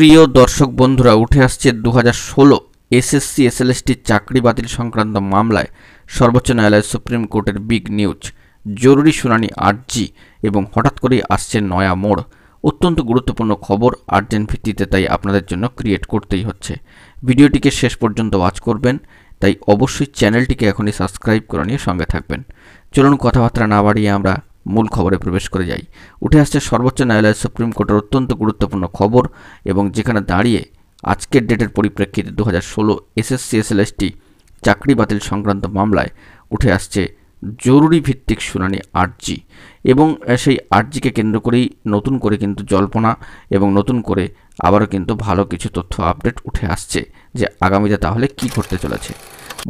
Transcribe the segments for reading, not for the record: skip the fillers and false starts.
প্রিয় দর্শক বন্ধুরা, উঠে আসছে 2016 এসএসসি এসএলএসটি চাকরি বাতিল সংক্রান্ত মামলায় সর্বোচ্চ ন্যায়ালয় সুপ্রিম কোর্টের বিগ নিউজ, জরুরি শুনানি আর্জি এবং হঠাৎ করেই আসছে নয়া মোড়। অত্যন্ত গুরুত্বপূর্ণ খবর, আর্জেন্ট ভিত্তিতে, তাই আপনাদের জন্য ক্রিয়েট করতেই হচ্ছে। ভিডিওটিকে শেষ পর্যন্ত ওয়াচ করবেন, তাই অবশ্যই চ্যানেলটিকে এখনই সাবস্ক্রাইব করে নিয়ে সঙ্গে থাকবেন। চলুন কথাবার্তা না বাড়িয়ে আমরা মূল খবরে প্রবেশ করে যাই। উঠে আসছে সর্বোচ্চ ন্যায়ালয় সুপ্রিম কোর্টের অত্যন্ত গুরুত্বপূর্ণ খবর, এবং যেখানে দাঁড়িয়ে আজকের ডেটের পরিপ্রেক্ষিতে 2016 এসএসসি এসএলএসটি চাকরি বাতিল সংক্রান্ত মামলায় উঠে আসছে জরুরি ভিত্তিক শুনানি আর্জি, এবং সেই আর্জিকে কেন্দ্র করেই নতুন করে কিন্তু জল্পনা এবং নতুন করে আবারও কিন্তু ভালো কিছু তথ্য আপডেট উঠে আসছে যে আগামীতে তাহলে কি ঘটতে চলেছে।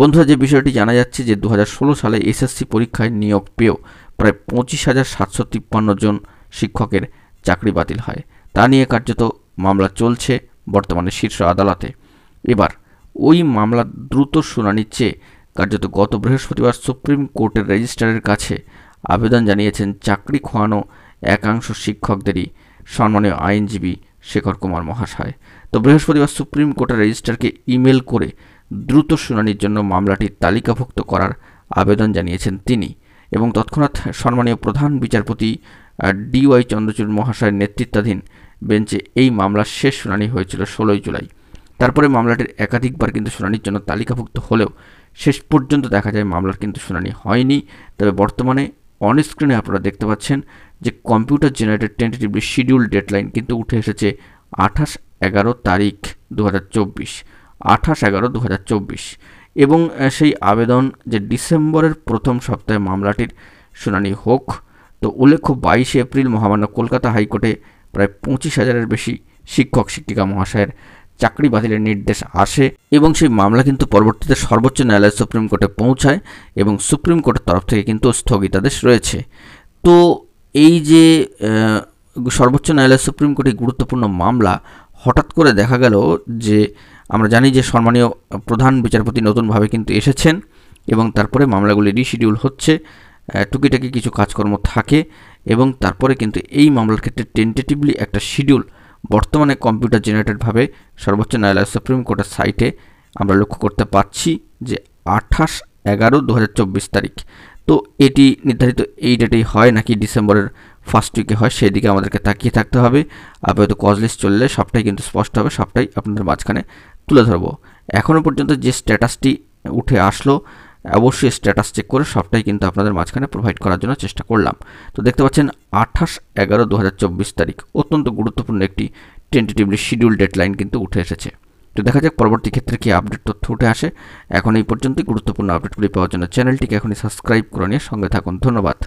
বন্ধুরা, যে বিষয়টি জানা যাচ্ছে যে 2016 সালে এসএসসি পরীক্ষায় নিয়োগ পেয়েও প্রায় 25,753 জন শিক্ষকের চাকরি বাতিল হয়। তা নিয়ে কার্যত মামলা চলছে বর্তমানে শীর্ষ আদালতে। এবার ওই মামলা দ্রুত শুনানির চেয়ে কার্যত গত বৃহস্পতিবার সুপ্রিম কোর্টের রেজিস্ট্রারের কাছে আবেদন জানিয়েছেন চাকরি খোয়ানো একাংশ শিক্ষকদেরই সম্মানীয় আইনজীবী শেখর কুমার মহাশয়। তো বৃহস্পতিবার সুপ্রিম কোর্টের রেজিস্ট্রারকে ইমেল করে দ্রুত শুনানির জন্য মামলাটির তালিকাভুক্ত করার আবেদন জানিয়েছেন তিনি, এবং তৎক্ষণাৎ সম্মানীয় প্রধান বিচারপতি DY চন্দ্রচূড় মহাশয়ের নেতৃত্বাধীন বেঞ্চে এই মামলার শেষ শুনানি হয়েছিল 16 জুলাই। তারপরে মামলাটির একাধিকবার কিন্তু শুনানির জন্য তালিকাভুক্ত হলেও শেষ পর্যন্ত দেখা যায় মামলার কিন্তু শুনানি হয়নি। তবে বর্তমানে অনস্ক্রিনে আপনারা দেখতে পাচ্ছেন যে computer generated tentatively schedule deadline কিন্তু উঠে এসেছে 28/11 তারিখ 2024, 28/11/2024, এবং সেই আবেদন যে ডিসেম্বরের প্রথম সপ্তাহে মামলাটির শুনানি হোক। তো উল্লেখ্য 22 এপ্রিল মহামান্য কলকাতা হাইকোর্টে প্রায় 25,000-এর বেশি শিক্ষক শিক্ষিকা মহাশয়ের চাকরি বাতিলের নির্দেশ আসে, এবং সেই মামলা কিন্তু পরবর্তীতে সর্বোচ্চ ন্যায়ালয় সুপ্রিম কোর্টে পৌঁছায়, এবং সুপ্রিম কোর্টের তরফ থেকে কিন্তু স্থগিতাদেশ রয়েছে। তো এই যে সর্বোচ্চ ন্যায়ালয় সুপ্রিম কোর্টে গুরুত্বপূর্ণ মামলা, হঠাৎ করে দেখা গেল যে আমরা জানি যে সম্মানীয় প্রধান বিচারপতি নতুনভাবে কিন্তু এসেছেন, এবং তারপরে মামলাগুলি রিশিডিউল হচ্ছে, টুকিটাকি কিছু কাজকর্ম থাকে, এবং তারপরে কিন্তু এই মামলার ক্ষেত্রে টেন্টেটিভলি একটা শিডিউল বর্তমানে কম্পিউটার জেনারেটেডভাবে সর্বোচ্চ ন্যায়ালয় সুপ্রিম কোর্টের সাইটে আমরা লক্ষ্য করতে পাচ্ছি যে 28/11/2024 তারিখ। তো এটি নির্ধারিত এই ডেটেই হয় নাকি ডিসেম্বরের ফার্স্ট উইকে হয়, সেদিকে আমাদেরকে তাকিয়ে থাকতে হবে। আপাতত কজ লিস্ট চললে সবটাই কিন্তু স্পষ্ট হবে, সবটাই আপনাদের মাঝখানে তুলে ধরবো। এখনও পর্যন্ত যে স্ট্যাটাসটি উঠে আসলো, অবশ্যই স্ট্যাটাস চেক করে সবটাই কিন্তু আপনাদের মাঝখানে প্রোভাইড করার জন্য চেষ্টা করলাম। তো দেখতে পাচ্ছেন 28/11/2024 তারিখ অত্যন্ত গুরুত্বপূর্ণ একটি টেন্টেটিভলি শিডিউল ডেডলাইন কিন্তু উঠে এসেছে। তো দেখা যাক পরবর্তী ক্ষেত্রে কি আপডেট তথ্য উঠে আসে। এখন এই পর্যন্তই। গুরুত্বপূর্ণ আপডেটগুলি পাওয়ার জন্য চ্যানেলটিকে এখনই সাবস্ক্রাইব করে নিয়ে সঙ্গে থাকুন। ধন্যবাদ।